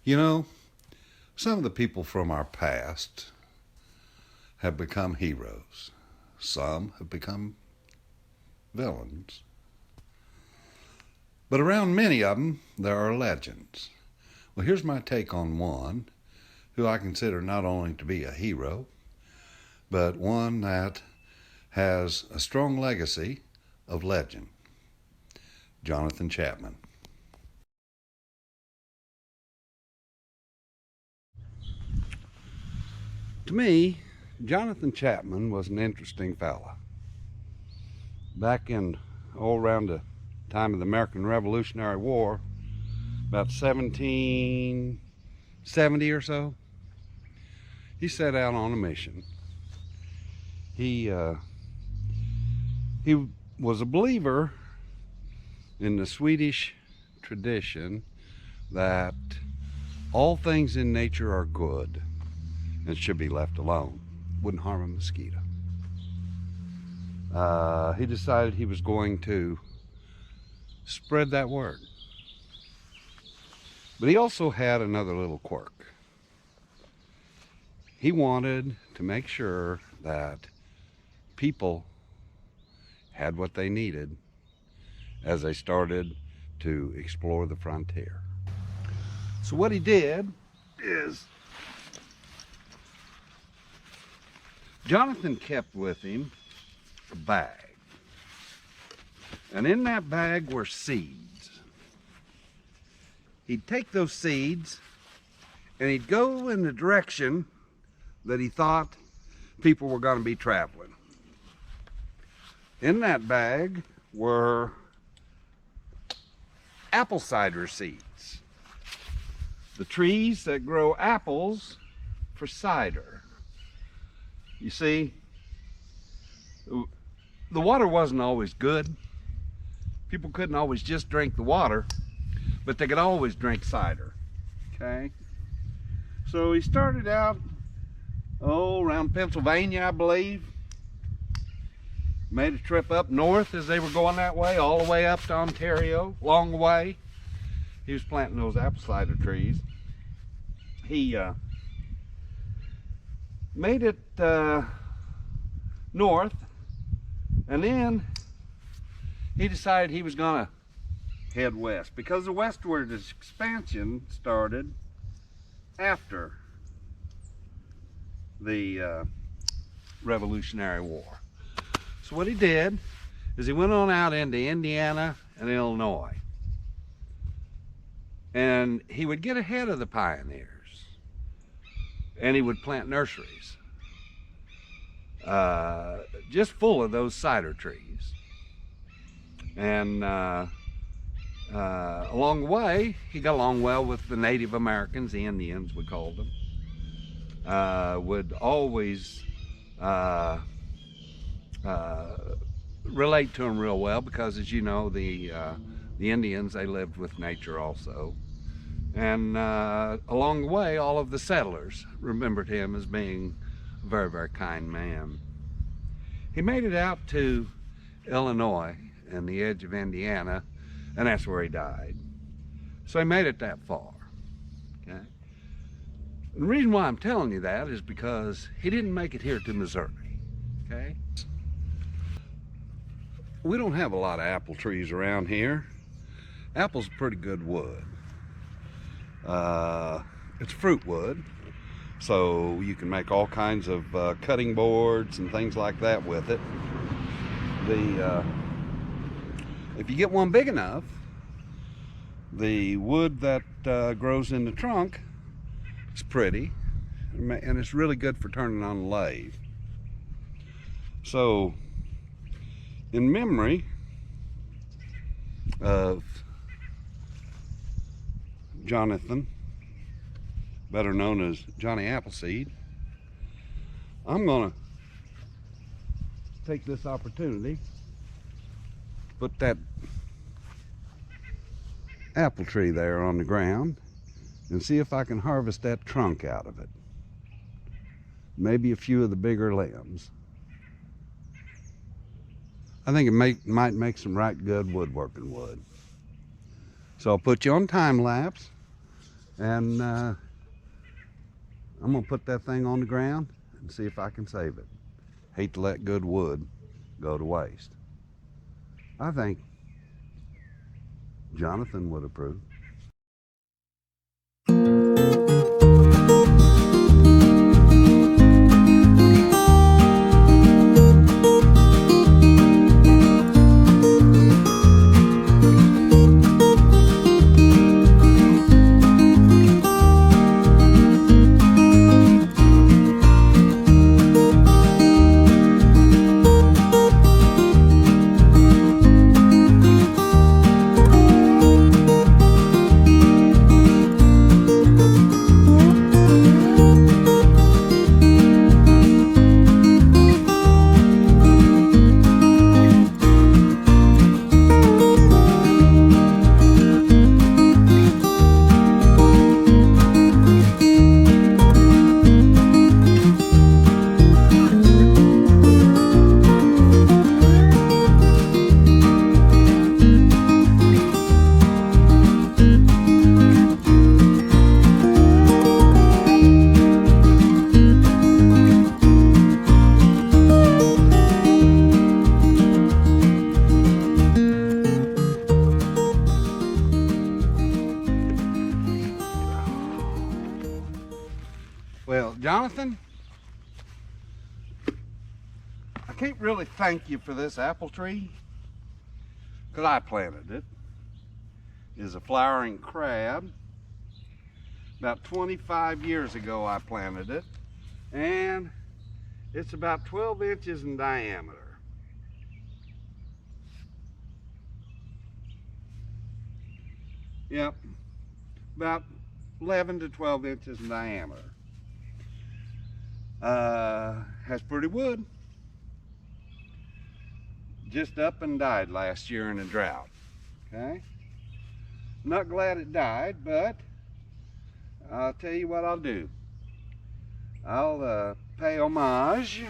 You know, some of the people from our past have become heroes. Some have become villains. But around many of them, there are legends. Well, here's my take on one who I consider not only to be a hero, but one that has a strong legacy of legend. Johnathan Chapman. To me, Johnathan Chapman was an interesting fella. Back in all around the time of the American Revolutionary War, about 1770 or so, he set out on a mission. He was a believer in the Swedish tradition that all things in nature are good and should be left alone. Wouldn't harm a mosquito. He decided he was going to spread that word. But he also had another little quirk. He wanted to make sure that people had what they needed as they started to explore the frontier. So what he did is, Johnathan kept with him a bag, and in that bag were seeds. He'd take those seeds and he'd go in the direction that he thought people were going to be traveling. In that bag were apple cider seeds, the trees that grow apples for cider. You see, the water wasn't always good. People couldn't always just drink the water, but they could always drink cider, okay? So he started out, around Pennsylvania, I believe. Made a trip up north as they were going that way, all the way up to Ontario, long way. He was planting those apple cider trees. He made it north, and then he decided he was going to head west, because the westward expansion started after the Revolutionary War. So what he did is he went on out into Indiana and Illinois, and he would get ahead of the pioneers, and he would plant nurseries just full of those cider trees. And along the way, he got along well with the Native Americans, the Indians we called them. Would always relate to them real well, because, as you know, the Indians, they lived with nature also. And along the way, all of the settlers remembered him as being a very, very kind man. He made it out to Illinois and the edge of Indiana, and that's where he died. So he made it that far, okay? And the reason why I'm telling you that is because he didn't make it here to Missouri, okay? We don't have a lot of apple trees around here. Apple's pretty good wood. It's fruit wood, so you can make all kinds of cutting boards and things like that with it. If you get one big enough, the wood that grows in the trunk is pretty, and it's really good for turning on the lathe. So, in memory of Johnathan, better known as Johnny Appleseed, I'm gonna take this opportunity to put that apple tree there on the ground and see if I can harvest that trunk out of it. Maybe a few of the bigger limbs. I think it might make some right good woodworking wood. So I'll put you on time lapse And I'm gonna put that thing on the ground and see if I can save it. Hate to let good wood go to waste. I think Johnathan would approve. Well, Johnathan, I can't really thank you for this apple tree because I planted it. It is a flowering crab. About 25 years ago I planted it, and it's about 12 inches in diameter. Yep, about 11 to 12 inches in diameter. Has pretty wood. Just up and died last year in a drought. Okay, not glad it died, but I'll tell you what I'll do. I'll pay homage,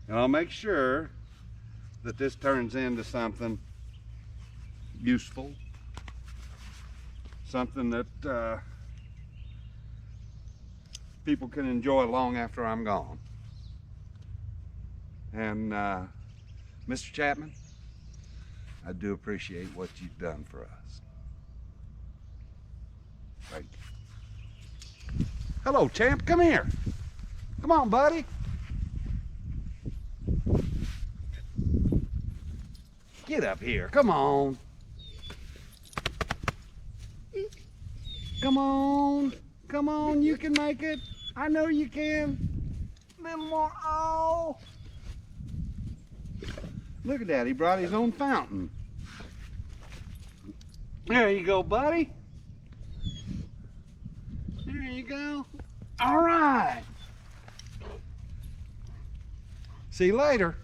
and I'll make sure that this turns into something useful, something that people can enjoy long after I'm gone. And Mr. Chapman, I do appreciate what you've done for us. Thank you. Hello, champ, come here. Come on, buddy. Get up here, come on. Come on, come on, you can make it. I know you can. A little more, oh. Look at that, he brought his own fountain. There you go, buddy. There you go. All right. See you later.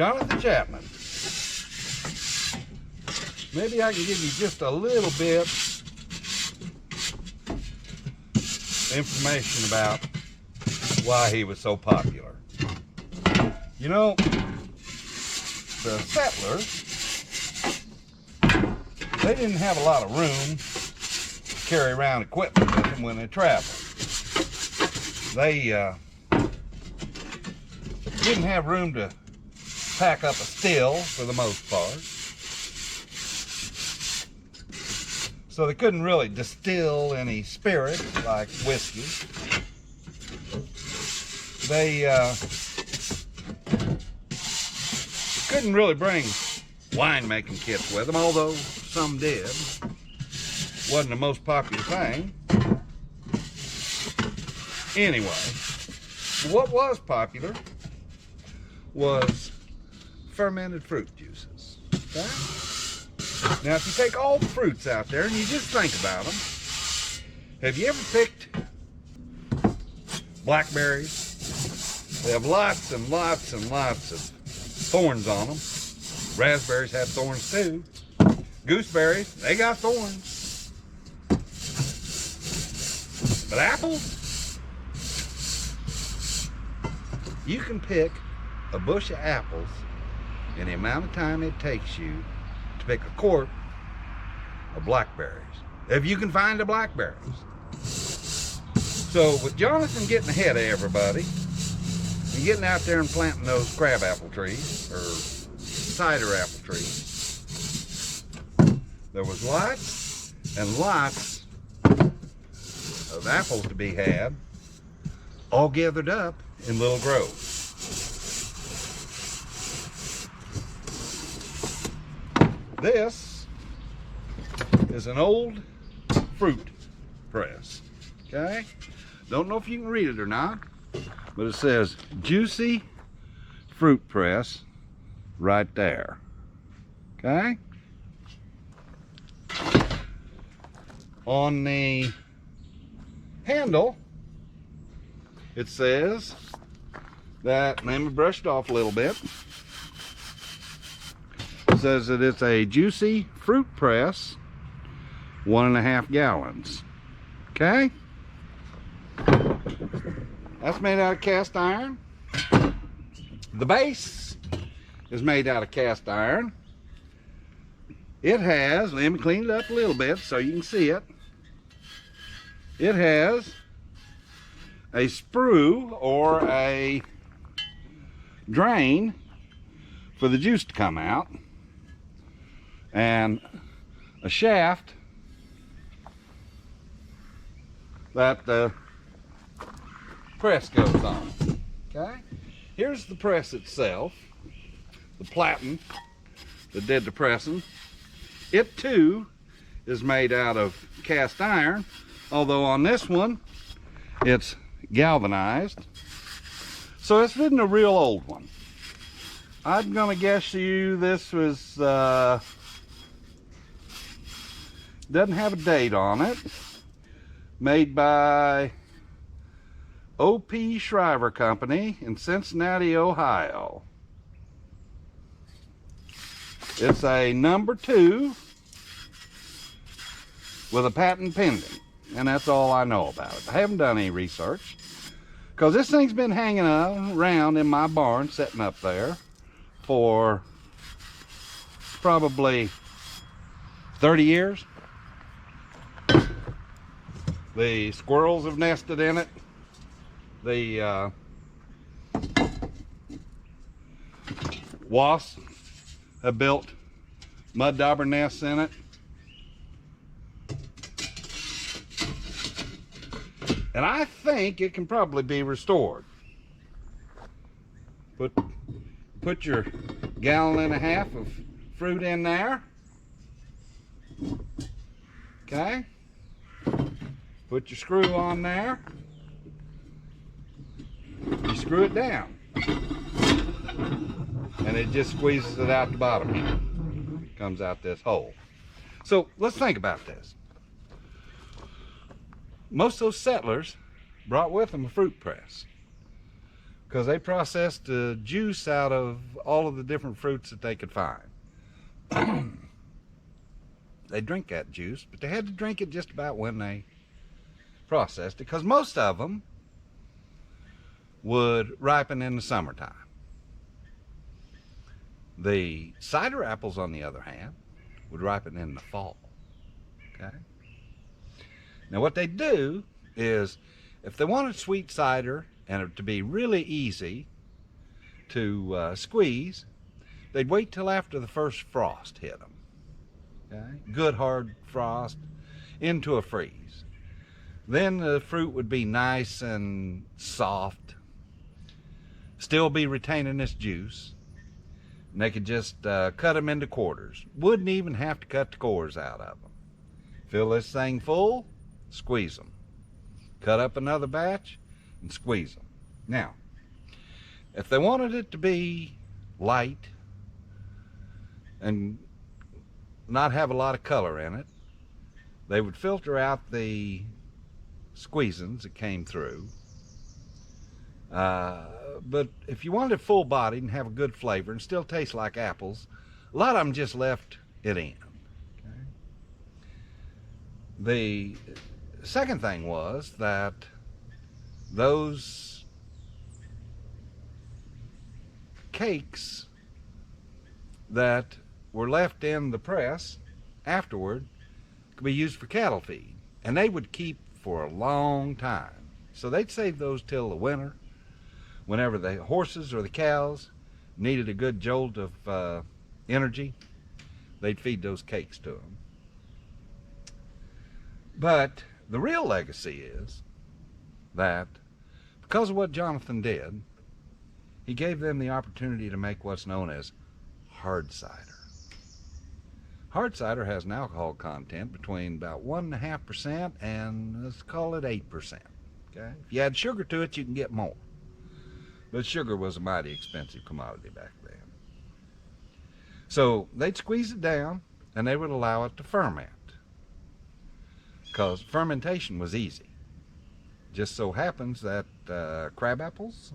Johnathan Chapman. Maybe I can give you just a little bit of information about why he was so popular. You know, the settlers, they didn't have a lot of room to carry around equipment with them when they traveled. They didn't have room to pack up a still for the most part. So they couldn't really distill any spirit like whiskey. They couldn't really bring wine-making kits with them, although some did. Wasn't the most popular thing. Anyway, what was popular was fermented fruit juices. Okay? Now, if you take all the fruits out there and you just think about them, have you ever picked blackberries? They have lots and lots and lots of thorns on them. Raspberries have thorns too. Gooseberries, they got thorns. But apples, you can pick a bush of apples in the amount of time it takes you to pick a quart of blackberries, if you can find the blackberries. So with Johnathan getting ahead of everybody and getting out there and planting those crab apple trees or cider apple trees, there was lots and lots of apples to be had, all gathered up in little groves. This is an old fruit press, okay? Don't know if you can read it or not, but it says Juicy Fruit Press right there, okay? On the handle, it says that, let me brush it off a little bit. It says that it's a Juicy Fruit Press, 1.5 gallons. Okay? That's made out of cast iron. The base is made out of cast iron. It has, let me clean it up a little bit so you can see it. It has a sprue or a drain for the juice to come out, and a shaft that the press goes on. Okay, here's the press itself, the platen that did the pressing. It too is made out of cast iron, although on this one it's galvanized, so this isn't a real old one. I'm gonna guess you this was doesn't have a date on it. Made by O.P. Shriver Company in Cincinnati, Ohio. It's a number 2 with a patent pending, and that's all I know about it. I haven't done any research because this thing's been hanging around in my barn, sitting up there for probably 30 years. The squirrels have nested in it. The wasps have built mud dauber nests in it. And I think it can probably be restored. Put your 1.5 gallons of fruit in there. Okay. Put your screw on there. You screw it down. And it just squeezes it out the bottom here. Comes out this hole. So let's think about this. Most of those settlers brought with them a fruit press. because they processed the juice out of all of the different fruits that they could find. They drink that juice, but they had to drink it just about when they processed it, because most of them would ripen in the summertime. The cider apples, on the other hand, would ripen in the fall. Okay. Now what they do is, if they wanted sweet cider and it to be really easy to squeeze, they'd wait till after the first frost hit them. Okay? Good hard frost into a freeze. Then the fruit would be nice and soft, still be retaining its juice, and they could just cut them into quarters. Wouldn't even have to cut the cores out of them. Fill this thing full, squeeze them. Cut up another batch and squeeze them. Now, if they wanted it to be light and not have a lot of color in it, they would filter out the squeezins that came through. But if you wanted it full bodied and have a good flavor and still taste like apples, a lot of them just left it in. Okay? The second thing was that those cakes that were left in the press afterward could be used for cattle feed, and they would keep for a long time. So they'd save those till the winter, whenever the horses or the cows needed a good jolt of energy. They'd feed those cakes to them. But the real legacy is that because of what Johnathan did, he gave them the opportunity to make what's known as hard cider. Hard cider has an alcohol content between about 1.5% and let's call it 8%. Okay? If you add sugar to it, you can get more. But sugar was a mighty expensive commodity back then. So they'd squeeze it down and they would allow it to ferment, because fermentation was easy. Just so happens that crab apples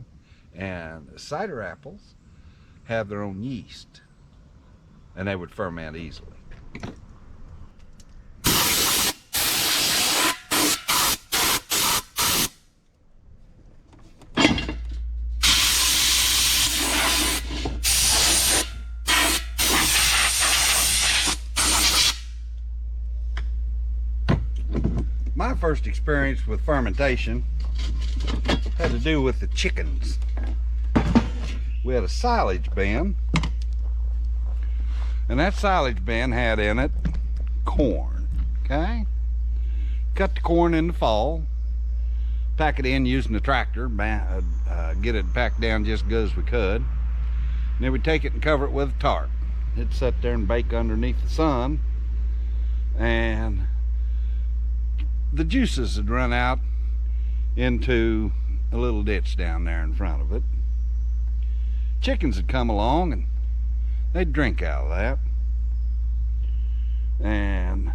and cider apples have their own yeast, and they would ferment easily. My first experience with fermentation had to do with the chickens. We had a silage bin, and that silage bin had in it corn. Okay? Cut the corn in the fall, pack it in using the tractor, get it packed down just as good as we could, and then we'd take it and cover it with a tarp. It'd sit there and bake underneath the sun, and the juices would run out into a little ditch down there in front of it. Chickens would come along and they'd drink out of that. And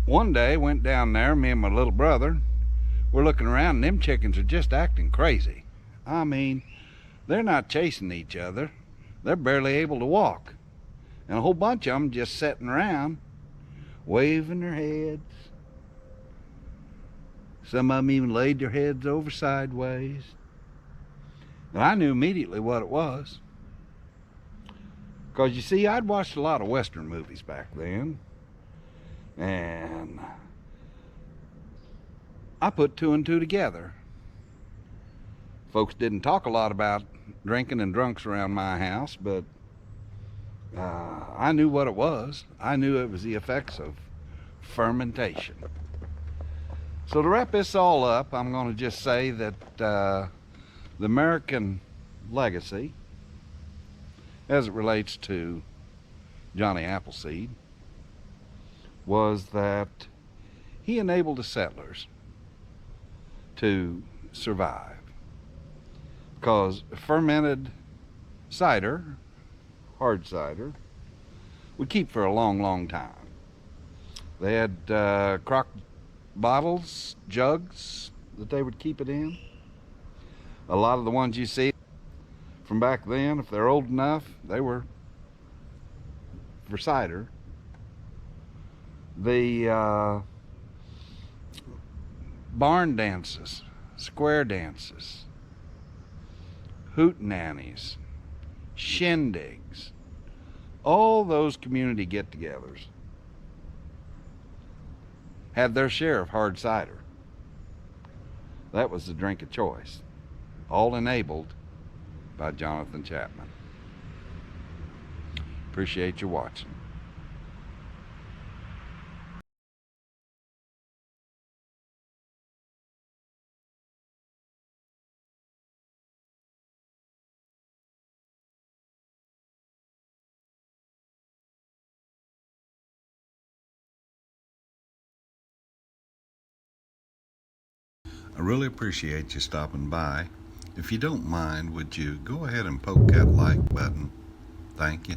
one day went down there, me and my little brother were looking around, and them chickens are just acting crazy. I mean, they're not chasing each other, they're barely able to walk, and a whole bunch of them just sitting around waving their heads. Some of them even laid their heads over sideways. And I knew immediately what it was, because you see, I'd watched a lot of Western movies back then, and I put two and two together. Folks didn't talk a lot about drinking and drunks around my house, but I knew what it was. I knew it was the effects of fermentation. So to wrap this all up, I'm going to just say that the American legacy, as it relates to Johnny Appleseed, was that he enabled the settlers to survive, because fermented cider, hard cider, would keep for a long, long time. They had crock bottles, jugs that they would keep it in. A lot of the ones you see from back then, if they're old enough, they were for cider. The barn dances, square dances, hootenannies, shindigs, all those community get-togethers had their share of hard cider. That was the drink of choice, all enabled by Johnathan Chapman. Appreciate you watching. I really appreciate you stopping by. If you don't mind, would you go ahead and poke that like button? Thank you.